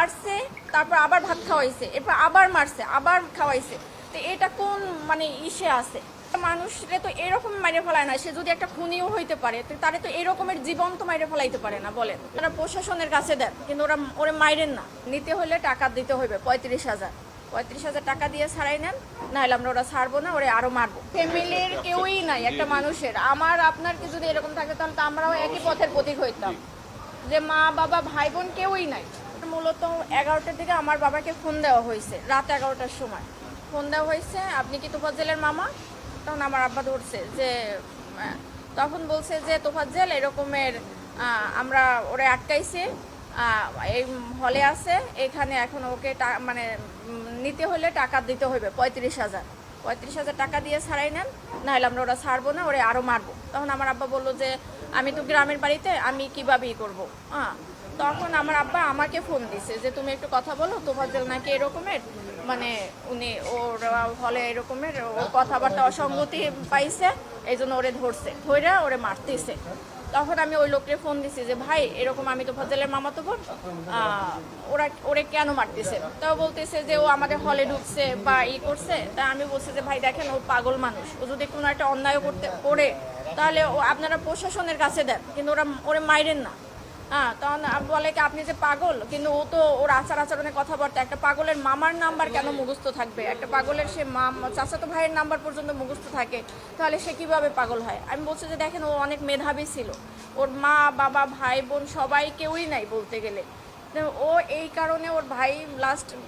মারছে, তারপর আবার ভাত খাওয়াইছে, এরপর আবার মারছে, আবার খাওয়াইছে। তো এটা কোন মানে ইসে আছে? মানুষরে তো এরকম মাইরে ফেলায় না, সে যদি একটা খুনিও হইতে পারে তারে তো এরকমের জীবন্ত মাইরে ফেলাইতে পারে না। বলেন, তারা প্রশাসনের কাছে দেন, কিন্তু ওরা মাইরেন না। নিতে হলে টাকা দিতে হইবে 35,000 টাকা দিয়ে ছাড়াই নেন, নাহলে আমরা ওরা ছাড়বো না, ওরা আরো মারবো। ফ্যামিলির কেউই নাই একটা মানুষের। আমার আপনার কি যদি এরকম থাকে তাহলে তো আমরাও একই পথের প্রতীক হইতাম, যে মা বাবা ভাই বোন কেউই নাই। মূলত 11টার দিকে আমার বাবাকে ফোন দেওয়া হয়েছে, রাত 11টার সময় ফোন দেওয়া হয়েছে, আপনি কি তোফাজ্জেলের মামা? তখন আমার আব্বা ধরছে যে তখন বলছে যে তোফাজ্জেল এরকমের আমরা ওরা আটকাইছে, এই হলে আছে, এখানে এখন ওকে মানে নিতে হলে টাকা দিতে হইবে 35,000 টাকা দিয়ে ছাড়াই নেন, নাহলে আমরা ওরা ছাড়বো না, ওরা আরও মারবো। তখন আমার আব্বা বললো যে আমি তো গ্রামের বাড়িতে, আমি কীভাবে ই করবো। তখন আমার আব্বা আমাকে ফোন দিছে যে তুমি একটু কথা বলো, তোফাজ্জেল নাকি এরকমের মানে উনি ওর হলে এরকমের ওর কথাবার্তা অসঙ্গতি পাইছে, এই জন্য ওরে ধরে ওরে মারতেছে। তখন আমি ওই লোককে ফোন দিছি যে ভাই এরকম আমি তোফাজ্জেলের মামাতো বোন, ওরে কেন মারতেছে? তাও বলতেছে যে ও আমাদের হলে ঢুকছে বা ই করছে। তা আমি বলছি যে ভাই দেখেন, ও পাগল মানুষ, ও যদি কোনো একটা অন্যায় করে তাহলে আপনারা প্রশাসনের কাছে দেন, কিন্তু ওরা মাইরেন না। তখন বলে কি আপনি যে পাগল, কিন্তু ও তো ওর আচরণের কথাবার্তা, একটা পাগলের মামার নাম্বার কেন মুখস্থ থাকবে? একটা পাগলের সে চাচাতো ভাইয়ের নাম্বার পর্যন্ত মুখস্থ থাকে, তাহলে সে কিভাবে পাগল হয়? আমি বলছি যে দেখেন, ও অনেক মেধাবী ছিল, ওর মা বাবা ভাই বোন সবাই কেউই নাই বলতে গেলে। ও এই কারণে ওর ভাই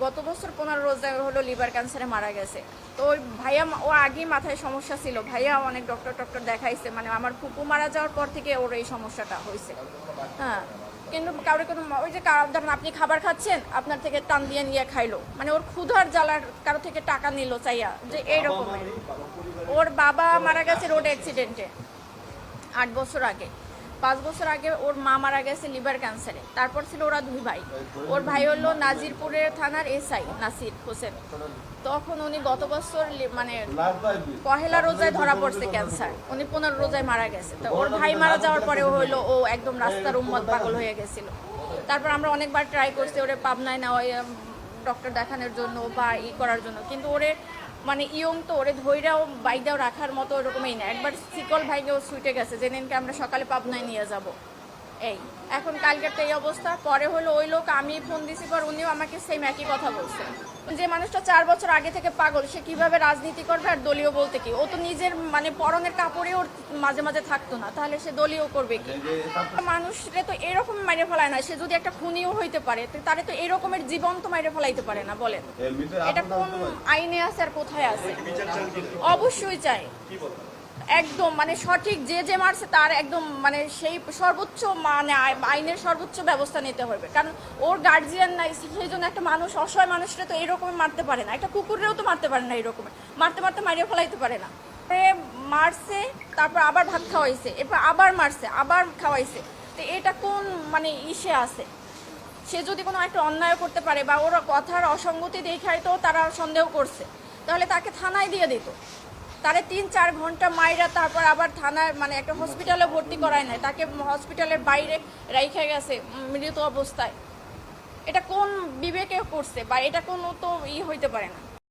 গত বছর 15 রোজা হলো লিভার ক্যান্সারে মারা গেছে। তো ওই ভাইয়া, ও আগেই মাথায় সমস্যা ছিল, ভাইয়া অনেক ডক্টর দেখাইছে, মানে আমার ফুপু মারা যাওয়ার পর থেকে ওর এই সমস্যাটা হয়েছে। কিন্তু কারোর কোনো ওই যে ধরেন আপনি খাবার খাচ্ছেন, আপনার থেকে টান দিয়ে নিয়ে খাইলো, মানে ওর ক্ষুধার জ্বালার কারো থেকে টাকা নিল চাইয়া, যে এইরকমের। ওর বাবা মারা গেছে রোড অ্যাক্সিডেন্টে 8 বছর আগে। 5 বছর আগে ওর মা মারা গেছে লিভার ক্যান্সারে। তারপর ছিল ওরা 2 ভাই। ওর ভাই হলো নাজিরপুরের থানার এসআই নাসির হোসেন। তখন উনি গত বছর মানে পহেলা রোজায় ধরা পড়ছে ক্যান্সার, উনি 15 রোজায় মারা গেছে। তো ওর ভাই মারা যাওয়ার পরে হলো ও একদম রাস্তার উম্মত পাগল হয়ে গেছিল। তারপর আমরা অনেকবার ট্রাই করছি ওরে পাবনায় নেওয়া ডক্টর দেখানোর জন্য বা ই করার জন্য, কিন্তু ওরে মানে ইয়ং তো, ওরে ধৈরাও বাইকটাও রাখার মতো ওরকমই না। একবার শিকল ভাইকেও ছুটে গেছে, যে দিনকে আমরা সকালে পাবনায় নিয়ে যাব। এই এখন কালকের তো এই অবস্থা। পরে হলো ওই লোক, আমি ফোন দিছি পর উনিও আমাকে সেম একই কথা বলছে, যে মানুষটা 4 বছর আগে থেকে পাগল, সে কিভাবে রাজনীতি করবে? আর দলীয় বলতে কি, ও তো নিজের মানে পরনের কাপড়ে ওর মাঝে মাঝে থাকতো না, তাহলে সে দলীয় করবে কি? মানুষরে তো এরকম মাইরে ফেলায় না, সে যদি একটা খুনিও হইতে পারে তারে তো এরকমের জীবন্ত মাইরে ফেলাইতে পারে না। বলেন, এটা কোন আইনে আছে আর কোথায় আছে? অবশ্যই চাই একদম মানে সঠিক, যে মারছে তার একদম মানে সেই সর্বোচ্চ মানে আইনের সর্বোচ্চ ব্যবস্থা নিতে হবে। কারণ ওর গার্জিয়ান নাই, সেই জন্য একটা মানুষ, অসহায় মানুষরা তো এরকম মারতে পারে না, একটা কুকুরেও তো মারতে পারে না, এরকম মারতে মারিয়ে ফেলাইতে পারে না। মারছে, তারপর আবার ভাত খাওয়াইছে, এরপর আবার মারছে, আবার খাওয়াইছে। তো এটা কোন মানে ইসে আছে? সে যদি কোনো একটা অন্যায় করতে পারে বা ওর কথার অসঙ্গতি দেখায় তো তারা সন্দেহ করছে, তাহলে তাকে থানায় দিয়ে দিত। তারে 3-4 ঘন্টা মাইরা তারপর আবার থানায় মানে একটা হসপিটালে ভর্তি করায় নাই, তাকে হসপিটালের বাইরে রাইখা গেছে মৃত অবস্থায়। এটা কোন বিবেকে করছে? বা এটা কোনো তো হইতে পারে না।